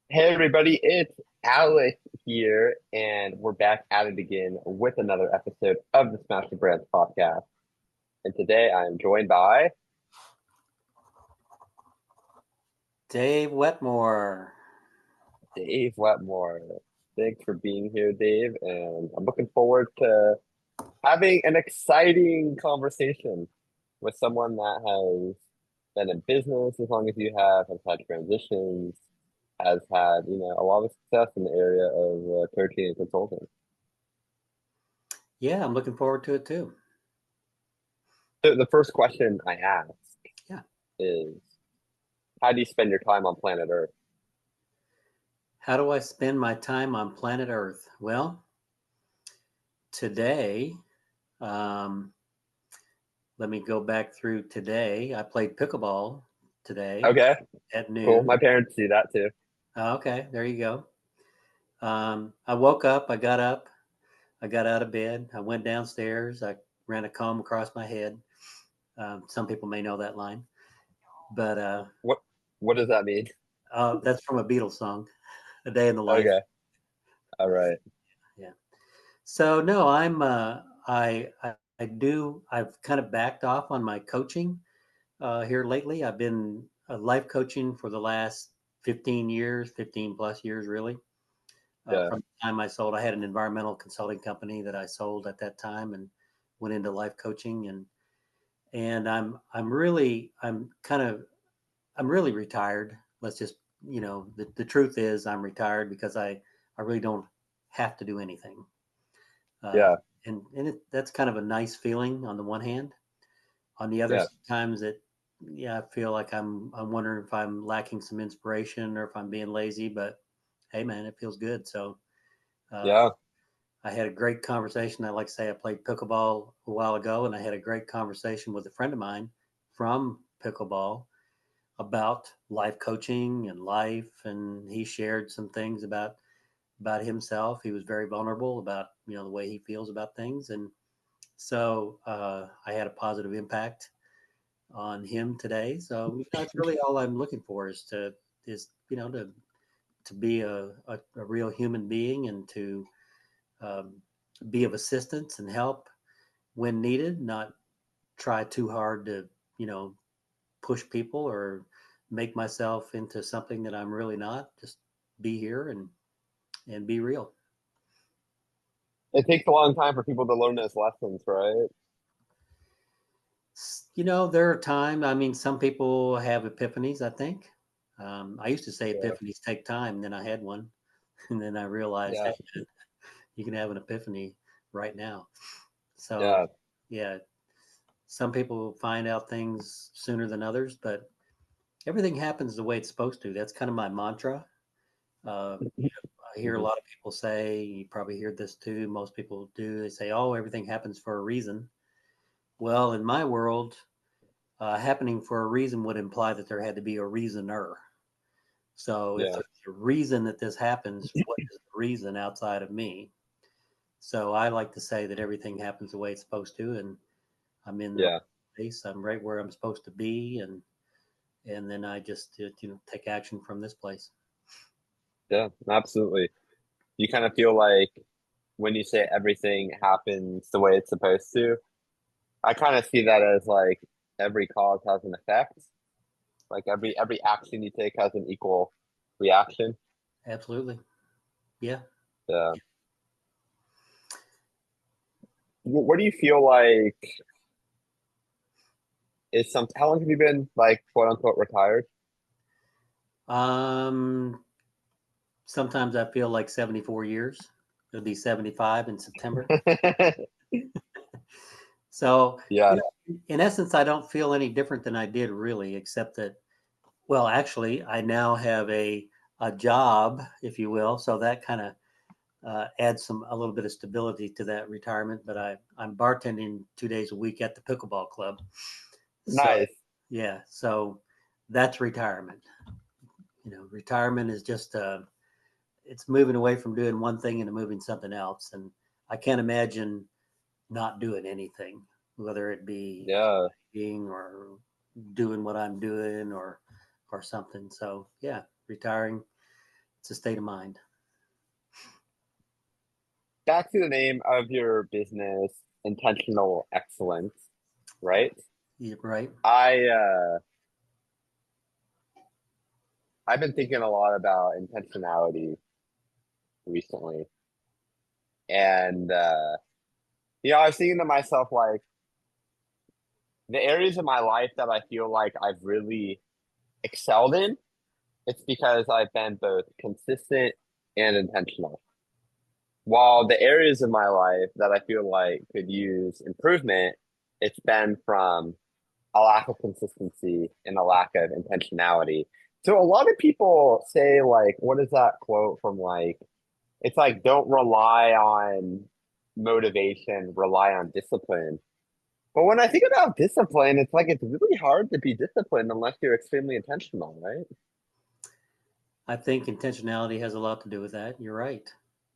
Hey everybody, it's Alec here, and we're back at it again with another episode of the Smash the Brands podcast. And today I'm joined by Dave Wetmore. Dave Wetmore. Thanks for being here, Dave, and I'm looking forward to having an exciting conversation with someone that has been in business as long as you have, has had transitions, has had, a lot of success in the area of coaching and consulting. Yeah, I'm looking forward to it too. So the first question I ask Yeah. is, how do you spend your time on planet Earth? How do I spend my time on planet Earth? Well, today, um, let me go back through today. I played pickleball today Okay, at cool. noon. My parents do that too. Okay, there you go. I woke up, I got up, I got out of bed, I went downstairs, I ran a comb across my head. Some people may know that line, but What what does that mean? that's from a Beatles song, A Day in the Life. Okay, all right. Yeah. So no, I do I've kind of backed off on my coaching here lately. I've been life coaching for the last 15 years, 15 plus years really. Yeah, From the time I sold, I had an environmental consulting company that I sold at that time and went into life coaching and I'm really retired. Let's just the truth is I'm retired because I really don't have to do anything. Uh, yeah, that's kind of a nice feeling on the one hand. On the other yeah, times, I feel like I'm wondering if I'm lacking some inspiration or if I'm being lazy. But hey, man, it feels good. So uh, yeah. I had a great conversation. I like to say I played pickleball a while ago, and I had a great conversation with a friend of mine from pickleball about life coaching and life, and he shared some things about himself. He was very vulnerable about the way he feels about things, and so I had a positive impact on him today. So that's really all I'm looking for is to be a real human being and to um, be of assistance and help when needed. Not try too hard to you know push people or make myself into something that I'm really not. Just be here and be real. It takes a long time for people to learn those lessons, right? There are times, I mean, some people have epiphanies, I think. I used to say Yeah, epiphanies take time, then I had one, and then I realized, hey, yeah, man, you can have an epiphany right now. So, yeah, yeah, some people find out things sooner than others, but everything happens the way it's supposed to. That's kind of my mantra. Uh, I hear a mhm, lot of people say, you probably hear this too, most people do, they say, oh, everything happens for a reason. Well, in my world, happening for a reason would imply that there had to be a reasoner. So if yeah, there's a reason that this happens, what is the reason outside of me? So I like to say that everything happens the way it's supposed to, and I'm in the right yeah, place. I'm right where I'm supposed to be, and then I just take action from this place. yeah. Absolutely. You kind of feel like when you say everything happens the way it's supposed to, I kind of see that as like every cause has an effect. Like every action you take has an equal reaction. Absolutely, yeah. Yeah. What do you feel like is some, how long have you been like quote unquote retired? Um, Sometimes I feel like 74 years. It'll be 75 in September. So, Yeah, in essence, I don't feel any different than I did really, except that, well, actually, I now have a job, if you will. So that kind of adds a little bit of stability to that retirement. But I'm bartending 2 days a week at the pickleball club. So nice. yeah, so that's retirement. Retirement is just it's moving away from doing one thing into moving something else. And I can't imagine not doing anything, whether it be Yeah, being or doing what I'm doing or something. So yeah, retiring. It's a state of mind. Back to the name of your business, Intentional Excellence, right? Yeah, right. I I've been thinking a lot about intentionality recently. And I was thinking to myself like the areas of my life that I feel like I've really excelled in, it's because I've been both consistent and intentional. While the areas of my life that I feel like could use improvement, it's been from a lack of consistency and a lack of intentionality. So a lot of people say like, what is that quote from like, it's like, don't rely on motivation, rely on discipline. But when I think about discipline, it's like it's really hard to be disciplined unless you're extremely intentional, right? I think intentionality has a lot to do with that. You're right.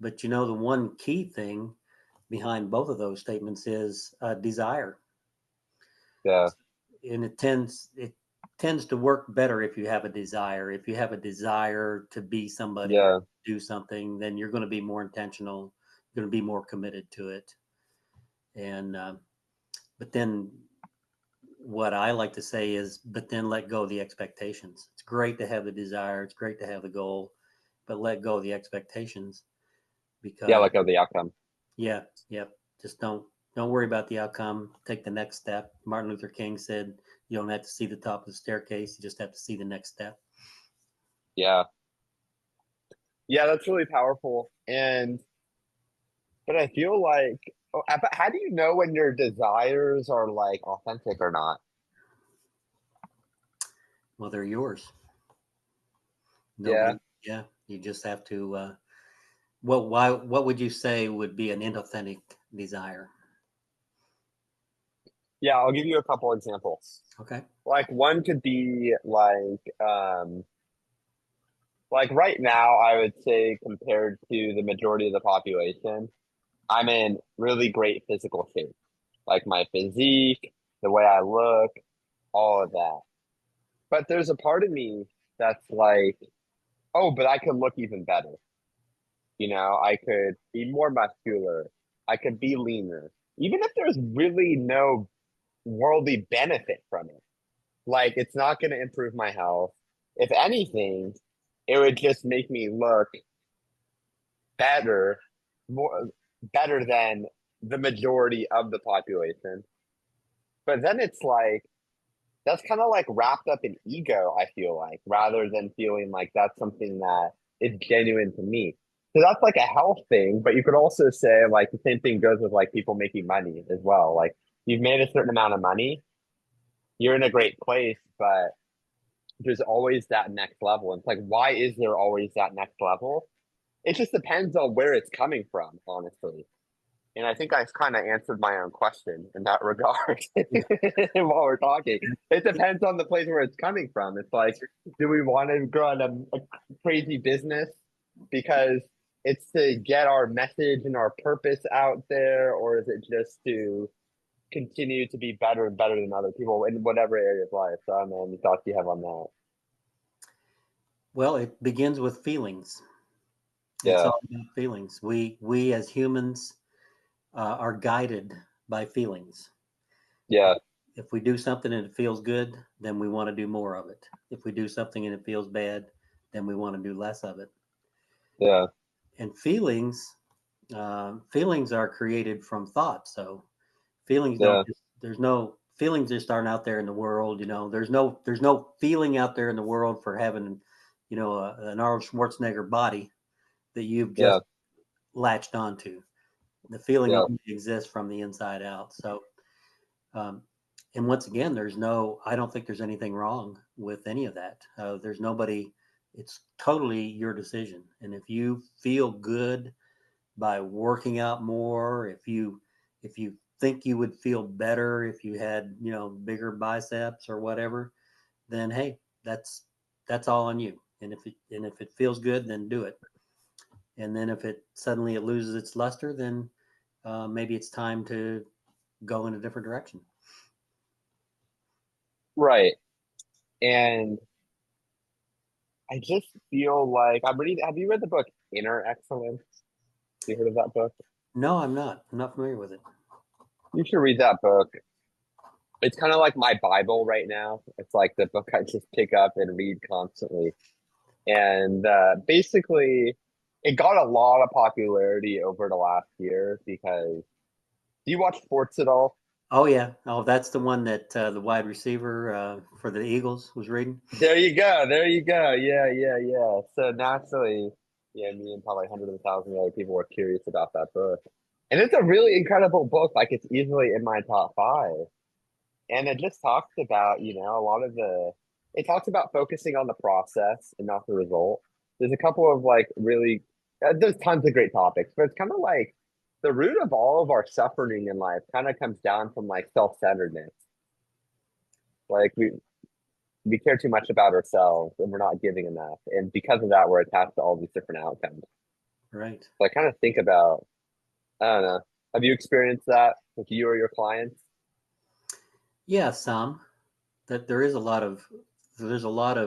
But the one key thing behind both of those statements is desire. Yeah, And it tends to work better if you have a desire. If you have a desire to be somebody or yeah, do something, then you're going to be more intentional. You're going to be more committed to it. And but then what I like to say is, but then let go of the expectations. It's great to have the desire. It's great to have the goal, but let go of the expectations yeah, because like of the outcome. yeah, yep. Just don't worry about the outcome. Take the next step. Martin Luther King said, "You don't have to see the top of the staircase. You just have to see the next step." Yeah, yeah, that's really powerful. But I feel like, but how do you know when your desires are like authentic or not? Well, they're yours. Yeah, Nobody. Yeah, you just have to. Well, why? What would you say would be an inauthentic desire? yeah, I'll give you a couple examples. Okay. Like one could be like right now, I would say compared to the majority of the population, I'm in really great physical shape. Like my physique, the way I look, all of that. But there's a part of me that's like, oh, but I could look even better. I could be more muscular. I could be leaner. Even if there's really no worldly benefit from it. Like it's not going to improve my health. If anything, it would just make me look better, more better than the majority of the population. But then it's like that's kind of like wrapped up in ego, I feel like, rather than feeling like that's something that is genuine to me. So that's like a health thing, but you could also say like the same thing goes with like people making money as well. Like you've made a certain amount of money, you're in a great place, but there's always that next level. And it's like, why is there always that next level? It just depends on where it's coming from, honestly. And I think I kind of answered my own question in that regard while we're talking. It depends on the place where it's coming from. It's like, do we want to grow a crazy business because it's to get our message and our purpose out there, or is it just to continue to be better and better than other people in whatever area of life? So I don't know any thoughts you have on that. Well, it begins with feelings. It's Yeah, all about feelings. We as humans are guided by feelings. yeah, If we do something and it feels good, then we want to do more of it. If we do something and it feels bad, then we want to do less of it. yeah, And feelings are created from thought. So feelings don't yeah, just, there's no feelings just aren't out there in the world. There's no feeling out there in the world for having, an Arnold Schwarzenegger body that you've just yeah, latched onto. The feeling yeah. only exists from the inside out. So, um, and once again, I don't think there's anything wrong with any of that. There's nobody, it's totally your decision. And if you feel good by working out more, if you think you would feel better if you had, bigger biceps or whatever, then hey, that's all on you. And if it feels good, then do it. And then if it loses its luster, then maybe it's time to go in a different direction. Right. And I just feel like I'm reading. Have you read the book Inner Excellence? You heard of that book? No, I'm not. I'm not familiar with it. You should read that book. It's kind of like my Bible right now. It's like the book I just pick up and read constantly. And basically, it got a lot of popularity over the last year because do you watch sports at all? Oh yeah. Oh, that's the one that the wide receiver for the Eagles was reading. There you go. There you go. Yeah, yeah, yeah. So naturally, yeah, me and probably hundreds of thousands of other people were curious about that book. And it's a really incredible book. Like it's easily in my top five. And it just talks about, a lot of it talks about focusing on the process and not the result. There's a couple of like really, there's tons of great topics, but it's kind of like the root of all of our suffering in life kind of comes down from like self-centeredness. Like we care too much about ourselves and we're not giving enough. And because of that, we're attached to all these different outcomes. Right. So I kind of think about, I don't know, have you experienced that with you or your clients? Yeah, some. That there is there's a lot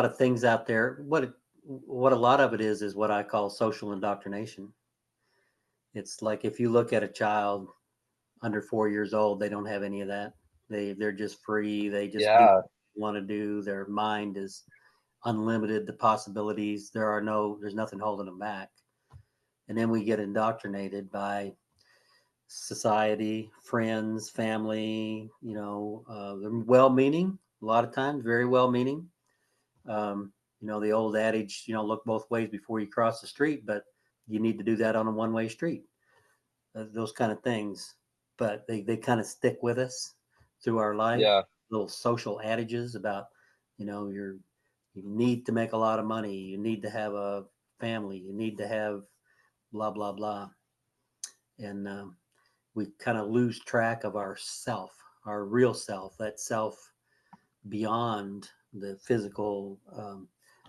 of things out there. What a lot of it is what I call social indoctrination. It's like if you look at a child under 4 years old, they don't have any of that. They're just free. They just do what Yeah, they want to do. Their mind is unlimited. The possibilities. There's nothing holding them back. And then we get indoctrinated by society, friends, family. They're well-meaning. A lot of times, very well-meaning. The old adage, look both ways before you cross the street, but you need to do that on a one-way street. Those kind of things, but they kind of stick with us through our life. yeah, Little social adages about, you need to make a lot of money, you need to have a family, you need to have blah blah blah, and we kind of lose track of our self, our real self, that self beyond the physical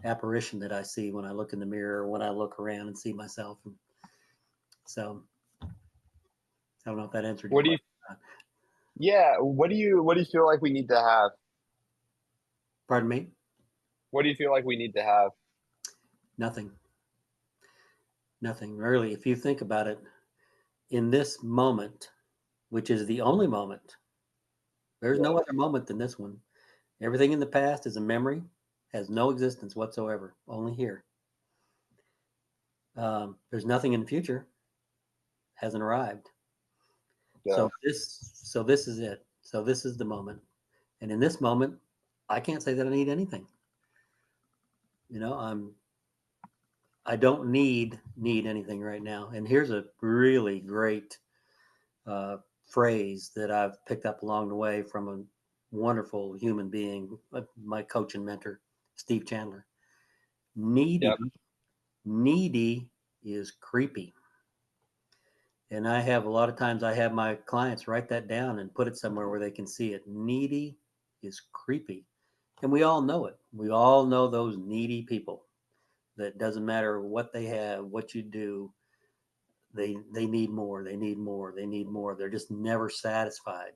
apparition that I see when I look in the mirror, when I look around and see myself. And so I don't know if that answered your what do you question. yeah, what do you feel like we need to have? Pardon me? What do you feel like we need to have? Nothing. Nothing. Really, if you think about it, in this moment, which is the only moment, there's Yeah, no other moment than this one. Everything in the past is a memory, has no existence whatsoever, only here. There's nothing in the future, hasn't arrived. yeah. So this is it. So this is the moment. And in this moment, I can't say that I need anything. You know, I don't need anything right now. And here's a really great uh, phrase that I've picked up along the way from a wonderful human being, my coach and mentor, Steve Chandler. Needy, Yep. needy is creepy. And I have a lot of times I have my clients write that down and put it somewhere where they can see it. Needy is creepy. And we all know it. We all know those needy people that doesn't matter what they have, what you do, they need more, they need more, they need more. They're just never satisfied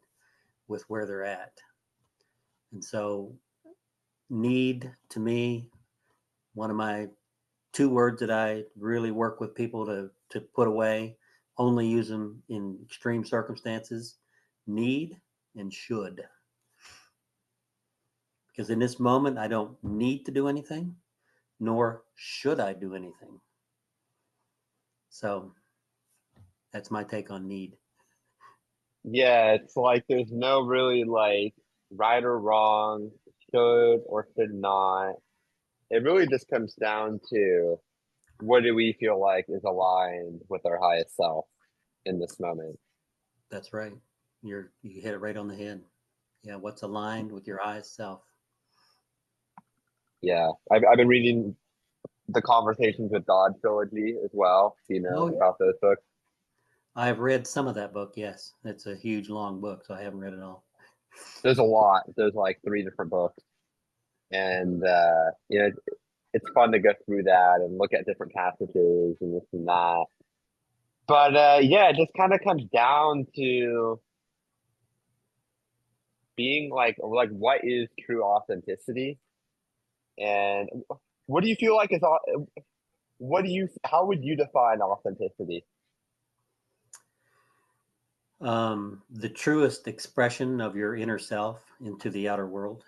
with where they're at. And so need to me, one of my two words that I really work with people to put away, only use them in extreme circumstances, need and should. Because in this moment, I don't need to do anything, nor should I do anything. So that's my take on need. Yeah, it's like there's no really like right or wrong, should or should not. It really just comes down to what do we feel like is aligned with our highest self in this moment. That's right. You hit it right on the head. Yeah, what's aligned with your highest self? Yeah. I've been reading the Conversations with God trilogy as well, Oh yeah. about those books. I've read some of that book. Yes, it's a huge long book, so I haven't read it all. There's a lot. There's like three different books. And it's fun to go through that and look at different passages and this and that. But yeah, it just kind of comes down to being like what is true authenticity? And what do you feel like is how would you define authenticity? The truest expression of your inner self into the outer world.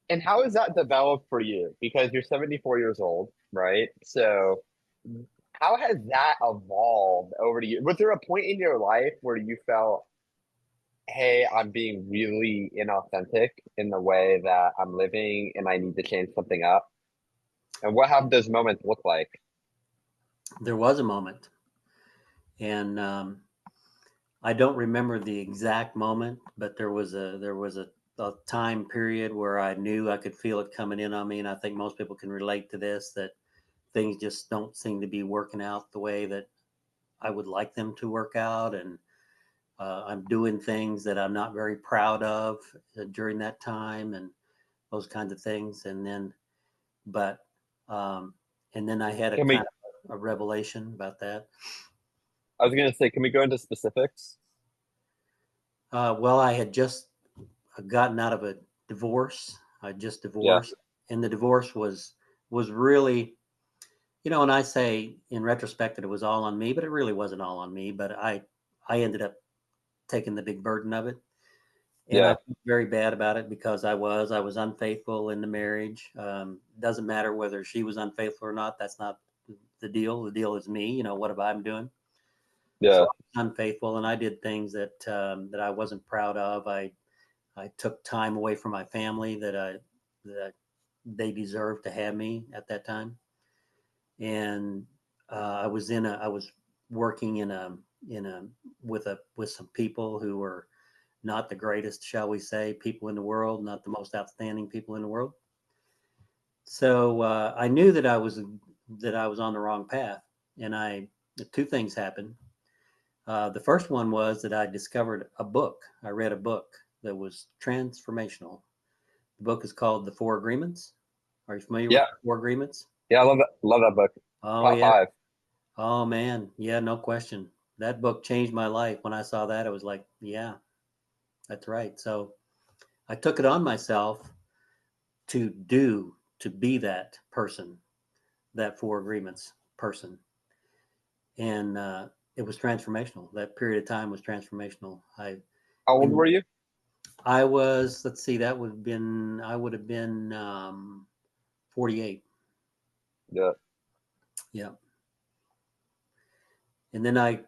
And how has that developed for you? Because you're 74 years old, right? So how has that evolved over the years? Was there a point in your life where you felt, hey, I'm being really inauthentic in the way that I'm living and I need to change something up? And what have those moments look like? There was a moment, and I don't remember the exact moment, but there was a time period where I knew I could feel it coming in on me, and I think most people can relate to this, that things just don't seem to be working out the way that I would like them to work out, and I'm doing things that I'm not very proud of during that time, and those kinds of things. But um, and then I had a Can kind we, of a revelation about that. I was going to say, can we go into specifics? Well, I had just gotten out of a divorce. I just Yeah, divorced, and the divorce was really, and I say in retrospect that it was all on me, but it really wasn't all on me. But I ended up taking the big burden of it, and I yeah, feel very bad about it because I was unfaithful in the marriage. Doesn't matter whether she was unfaithful or not. That's not the deal. The deal is me. What am I doing? So yeah, I was unfaithful, and I did things that I wasn't proud of. I took time away from my family that they deserved to have me at that time, and I was working in a with some people who were not the greatest, shall we say, people in the world, not the most outstanding people in the world. So I knew that I was on the wrong path, and two things happened. The first one was that I discovered a book. I read a book that was transformational. The book is called The Four Agreements. Are you familiar with yeah, the Four Agreements? yeah. I love that. Love that book. Oh Top yeah. five. Oh man. Yeah, no question. That book changed my life. When I saw that, it was like, yeah, that's right. So I took it on myself to be that person, that Four Agreements person. And it was transformational. That period of time was transformational. How old In were you? I was, let's see, I would have been 48. Yeah. Yeah. And then I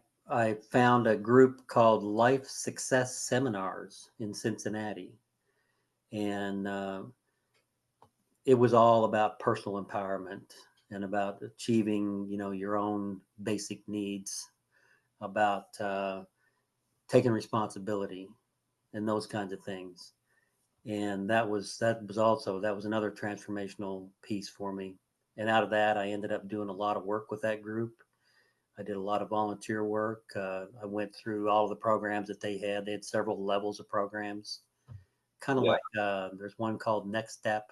found a group called Life Success Seminars in Cincinnati, and it was all about personal empowerment and about achieving, your own basic needs, about taking responsibility, and those kinds of things. And that was another transformational piece for me. And out of that, I ended up doing a lot of work with that group. I did a lot of volunteer work. I went through all of the programs that they had. They had several levels of programs, kind of Yeah. like there's one called Next Step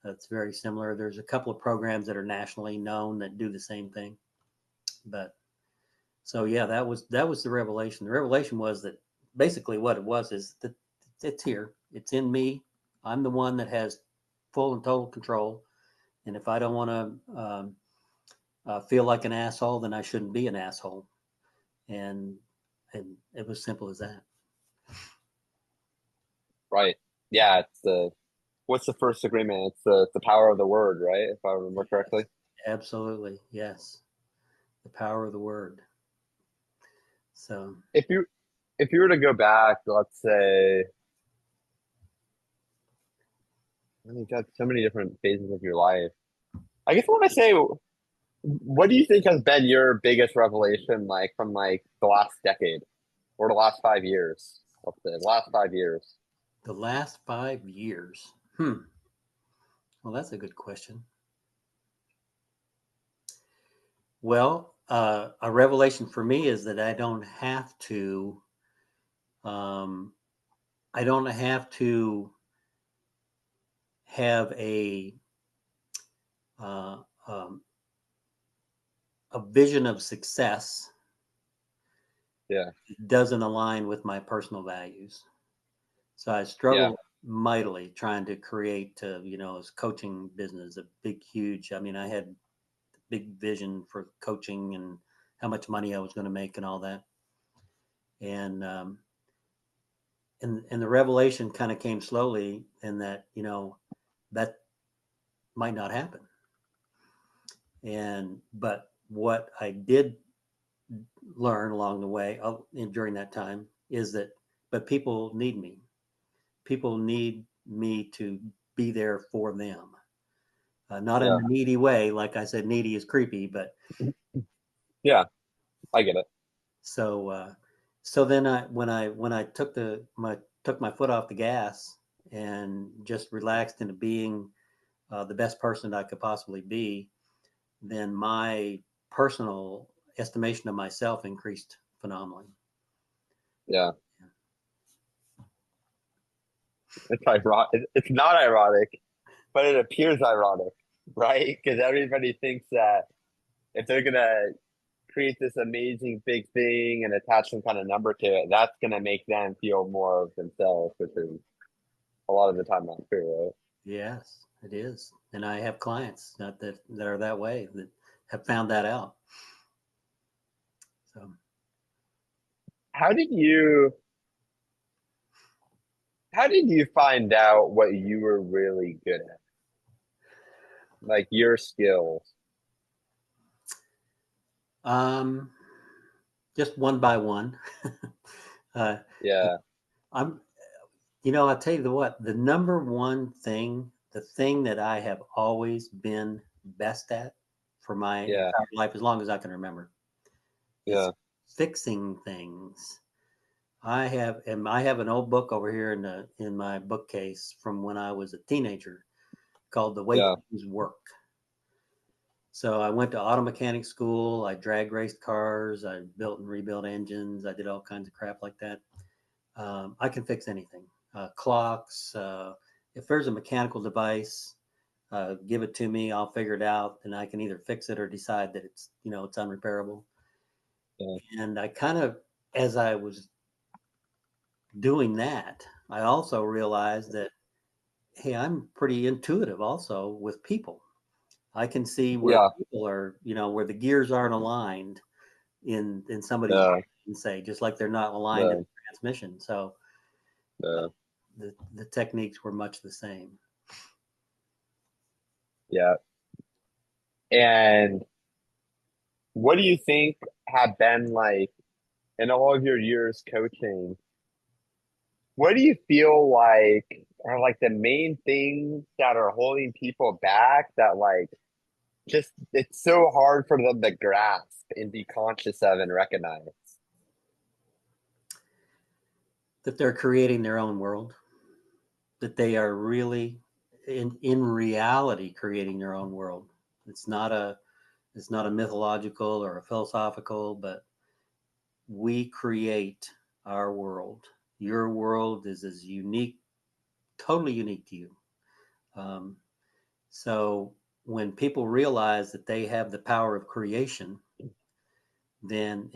that's very similar. There's a couple of programs that are nationally known that do the same thing. But so yeah, that was the revelation. The revelation was that basically what it was is that it's here. It's in me. I'm the one that has full and total control. And if I don't want to feel like an asshole, then I shouldn't be an asshole. And and it was simple as that. Right. Yeah. It's the what's the first agreement? It's the power of the word, right? If I remember correctly. Yes, absolutely. Yes, the power of the word. So If you if you were to go back, let's say, you've got so many different phases of your life. I guess I want to say, what do you think has been your biggest revelation, like from like the last decade or the last 5 years? Let's say the last 5 years. the last 5 years. Well, that's a good question. Well, a revelation for me is that Um, I don't have to have uh, um, a vision of success Yeah. that doesn't align with my personal values. So I Yeah. struggle. mightily trying to create, his coaching business, a big, huge. I mean, I had big vision for coaching and how much money I was going to make and all that. And and the revelation kind of came slowly, in that that might not happen. But what I did learn along the way, during that time, is that but people need me. People need me to be there for them. Not in Yeah. a needy way, like I said, needy is creepy, but Yeah. I get it. so so then when I took my foot off the gas and just relaxed into being the best person I could possibly be, then my personal estimation of myself increased phenomenally. Yeah. It's ironic. It's not ironic, but it appears ironic, right? Because everybody thinks that if they're gonna create this amazing big thing and attach some kind of number to it, that's gonna make them feel more of themselves, which is a lot of the time not true, right? Yes, it is, and I have clients that are that way, that have found that out. So How did you how did you find out what you were really good at? Like your skills? um, just one by one. uh, Yeah, I'm I tell you what, the number one thing, the thing that I have always been best at for my yeah, entire life, as long as I can remember, is yeah, fixing things. I have an old book over here in my bookcase from when I was a teenager, called The Way yeah, Things Work. So I went to auto mechanic school. I drag raced cars. I built and rebuilt engines. I did all kinds of crap like that. I can fix anything. Clocks. If there's a mechanical device, give it to me. I'll figure it out, and I can either fix it or decide that it's unrepairable. yeah, And I kind of, as I was doing that, I also realized that, hey, I'm pretty intuitive also with people. I can see where yeah, people are, where the gears aren't aligned in somebody's yeah, brain, say, just like they're not aligned in yeah, the transmission. So yeah, the techniques were much the same. yeah. And what do you think have been like in all of your years coaching? What do you feel like are like the main things that are holding people back that like just it's so hard for them to grasp and be conscious of and recognize? That they're creating their own world, that they are really in reality creating their own world. It's not a it's not a mythological or a philosophical, but we create our world. Your world is as unique, totally unique to you. Um, so when people realize that they have the power of creation, then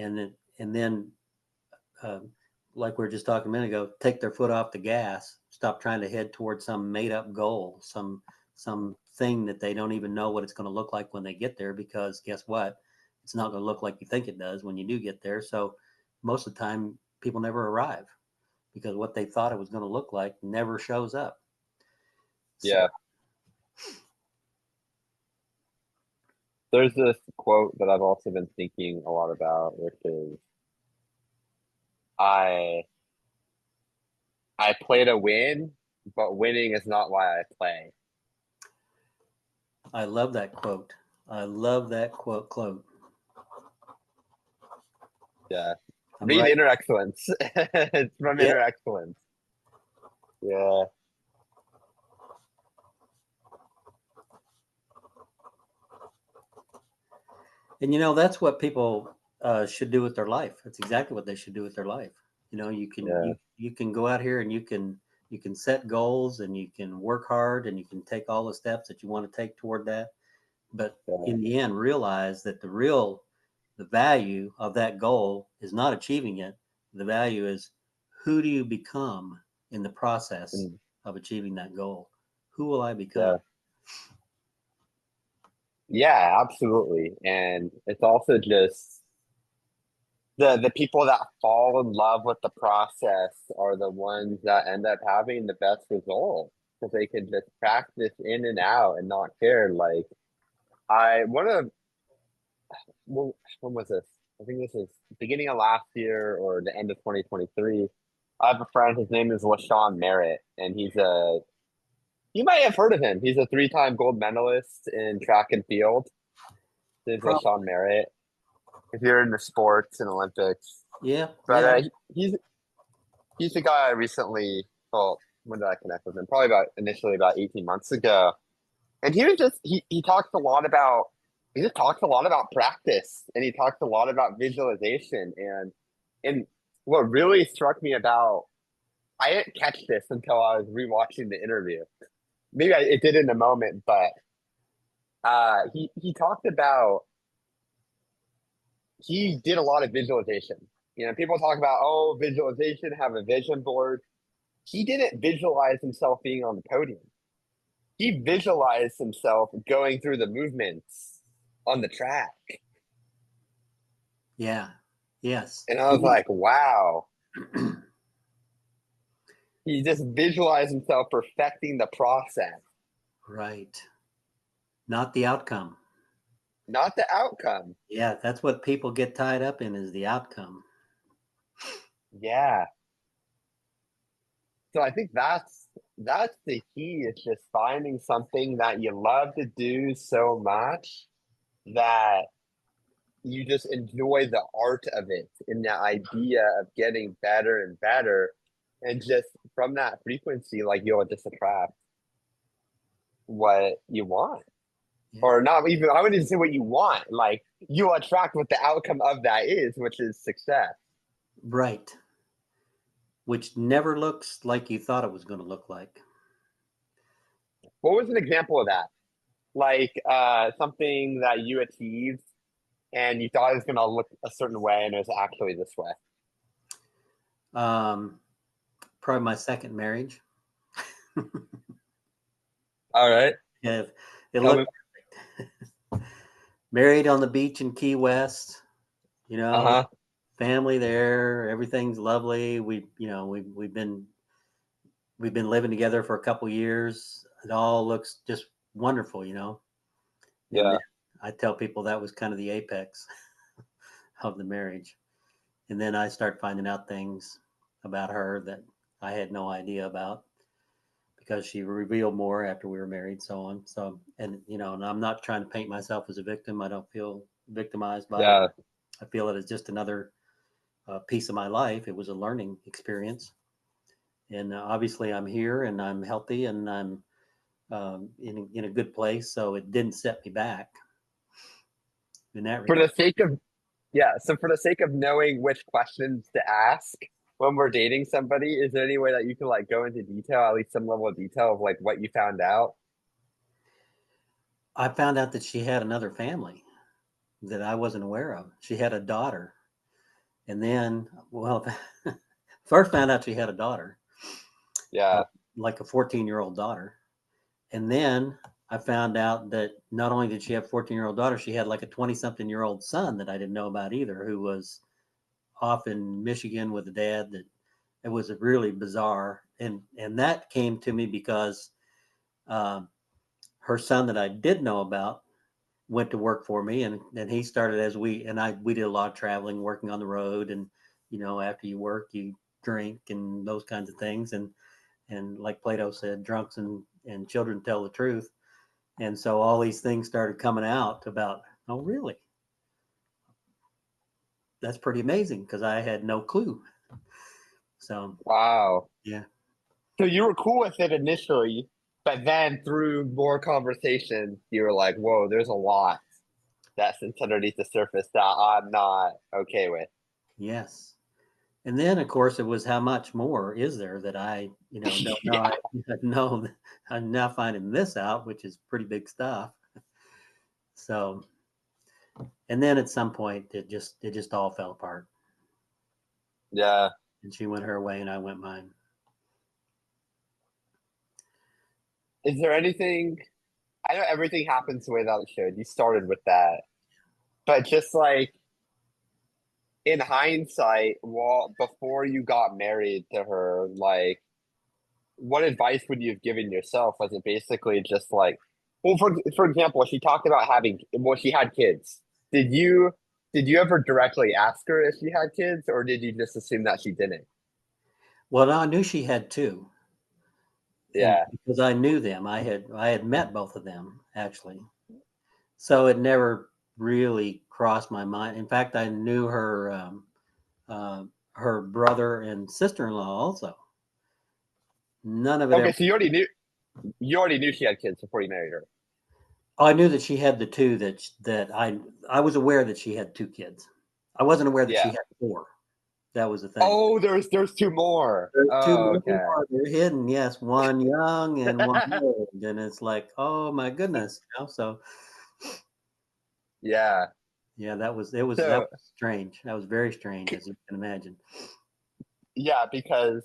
um, like we were just talking a minute ago, take their foot off the gas, stop trying to head towards some made up goal, some thing that they don't even know what it's going to look like when they get there. Because guess what? It's not going to look like you think it does when you do get there. So most of the time, people never arrive because what they thought it was going to look like never shows up. So Yeah. There's this quote that I've also been thinking a lot about, which is I I play to win, but winning is not why I play. I love that quote. I love that quote. Yeah. I'm Read right. Inner Excellence. It's from Yeah. Inner Excellence. Yeah. And that's what people should do with their life. That's exactly what they should do with their life. You can Yeah. you can go out here and you can set goals and you can work hard and you can take all the steps that you want to take toward that. But Yeah. in the end, realize that the value of that goal is not achieving it. The value is, who do you become in the process And of achieving that goal. Who will I become? Yeah. Yeah, absolutely. And it's also just the people that fall in love with the process are the ones that end up having the best results because they can just practice in and out and not care. Like I one of well, when was this? I think this is beginning of last year or the end of 2023. I have a friend, his name is LaShawn Merritt, and you might have heard of him. He's a three-time gold medalist in track and field. His name is LaShawn Probably. Merritt. If you're into sports and Olympics. Yeah, But yeah. he's the guy I recently, well, when did I connect with him? Probably initially about 18 months ago. And he was just he talks a lot about he just talks a lot about practice and he talks a lot about visualization and what really struck me about I didn't catch this until I was rewatching the interview. Maybe it did in a moment, but he talked about he did a lot of visualization. People talk about, oh, visualization, have a vision board. He didn't visualize himself being on the podium. He visualized himself going through the movements on the track. Yeah. Yes. And I was like, wow. He just visualized himself perfecting the process, Right. Not the outcome. not the outcome. Yeah, that's what people get tied up in is the outcome. Yeah. So I think that's the key. It's just finding something that you love to do so much that you just enjoy the art of it and the idea of getting better and better. And just from that frequency, like you'll just attract what you want. Yeah. Or not even, I wouldn't even say what you want. Like you'll attract what the outcome of that is, which is success. Right. Which never looks like you thought it was going to look like. What was an example of that? Like something that you achieved and you thought it was going to look a certain way and it was actually this way. Um, Probably my second marriage. All right. Yeah, it Tell me. looked married on the beach in Key West. You know, Uh-huh. family there. Everything's lovely. We've been living together for a couple years. It all looks just wonderful. And then Yeah. I tell people that was kind of the apex of the marriage. And then I start finding out things about her that I had no idea about because she revealed more after we were married, so on. So, and I'm not trying to paint myself as a victim. I don't feel victimized by it. Yeah. I feel it as just another piece of my life. It was a learning experience. And obviously, I'm here and I'm healthy and I'm in a good place. So it didn't set me back in that For regard. the sake of Yeah, so for the sake of knowing which questions to ask when we're dating somebody, is there any way that you can like go into detail, at least some level of detail of like what you found out? I found out that she had another family that I wasn't aware of. She had a daughter. And then, well, first found out she had a daughter, uh, Yeah. like a 14-year-old daughter. And then I found out that not only did she have a 14-year-old daughter, she had like a 20-something-year-old son that I didn't know about either, who was off in Michigan with a dad. That it was really bizarre. And that came to me because um, her son that I did know about went to work for me, and he started as we did a lot of traveling, working on the road, and after you work, you drink and those kinds of things, and like Plato said, drunks and children tell the truth, and so all these things started coming out about, oh really, that's pretty amazing because I had no clue. So Wow. yeah, So you were cool with it initially, but then through more conversations, you were like, whoa, there's a lot that sits underneath the surface that I'm not okay with. yes. And then, of course, it was how much more is there that I, don't know. Yeah. I know I'm now finding this out, which is pretty big stuff. So, and then at some point, it just all fell apart, Yeah. and she went her way, and I went mine. is there anything, I know everything happens the way that it should. You started with that. But just like in hindsight, well, before you got married to her, like what advice would you have given yourself? Was it basically just like, well, for example, she talked about having, well, she had kids. Did you did you ever directly ask her if she had kids, or did you just assume that she didn't? Well, I knew she had two, and Yeah. because I knew them, I had met both of them actually. So it never really crossed my mind. In fact, I knew her brother and sister-in-law also. None of it Okay, ever. so you already knew she had kids before you married her. I knew that she had the two that I was aware that she had two kids. I wasn't aware that she Yeah. had four. That was the thing. Oh, there's two more. There's two Oh, okay. more. They're hidden. Yes, one young and one old, and it's like, oh my goodness. So Yeah. yeah, that was So strange. That was very strange, as you can imagine. yeah, because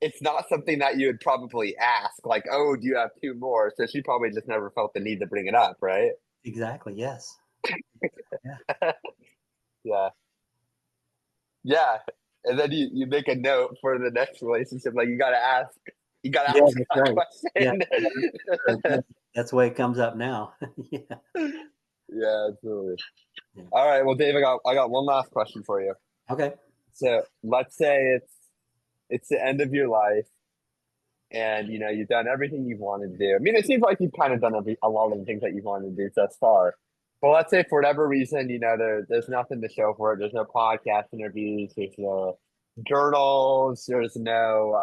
it's not something that you would probably ask, like, oh, do you have two more? So she probably just never felt the need to bring it up, right? Exactly. Yes. Yeah. Yeah. Yeah. And then you make a note for the next relationship, like you gotta Yeah, ask that's that right. Yeah, question. that's the way it comes up now. Yeah. Yeah, absolutely. Yeah. All right. Well, Dave, I got one last question for you. Okay. So let's say it's the end of your life and you've done everything you've wanted to do. I mean, it seems like you've kind of done a lot of the things that you've wanted to do thus far. But let's say for whatever reason, there's nothing to show for it. There's no podcast interviews. There's no journals. There's no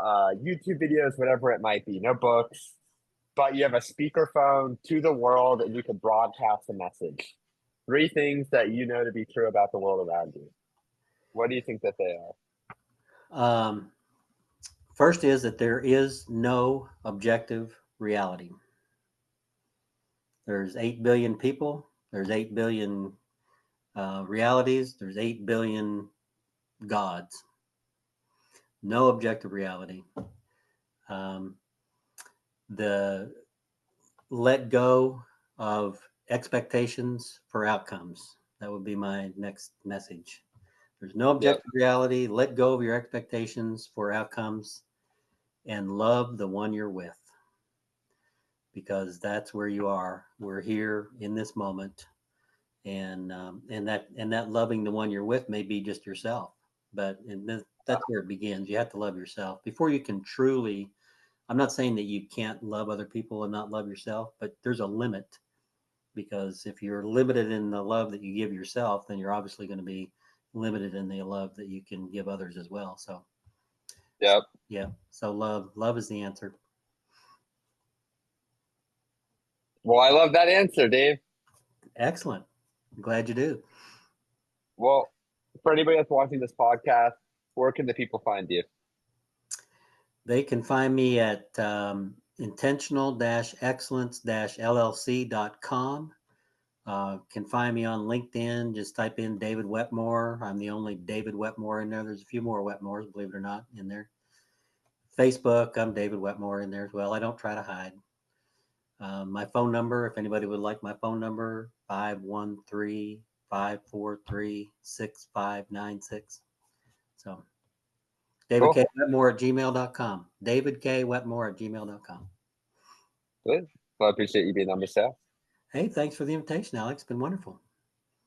YouTube videos, whatever it might be. No books. But you have a speakerphone to the world, and you can broadcast a message. Three things that you know to be true about the world around you. What do you think that they are? Um, First is that there is no objective reality. There's 8 billion people. There's 8 billion realities. There's 8 billion gods. No objective reality. Um, the let go of expectations for outcomes. That would be my next message. There's no Yep. objective reality. Let go of your expectations for outcomes and love the one you're with, because that's where you are. We're here in this moment, and that loving the one you're with may be just yourself, but that's where it begins. You have to love yourself before you can truly. I'm not saying that you can't love other people and not love yourself, but there's a limit, because if you're limited in the love that you give yourself, then you're obviously going to be limited in the love that you can give others as well. So Yep. yeah, so love is the answer. Well, I love that answer, Dave. Excellent. I'm glad you do. Well, for anybody that's watching this podcast, where can the people find you? They can find me at intentional-excellence-llc.com. Can find me on LinkedIn. Just type in David Wetmore. I'm the only David Wetmore in there. There's a few more Wetmores, believe it or not, in there. Facebook, I'm David Wetmore in there as well. I don't try to hide. My phone number, if anybody would like my phone number, 513-543-6596. So David Cool. K. Wetmore at gmail.com. David K. Wetmore at gmail.com. Good. Well, I appreciate you being on the show. Hey, thanks for the invitation, Alex. It's been wonderful.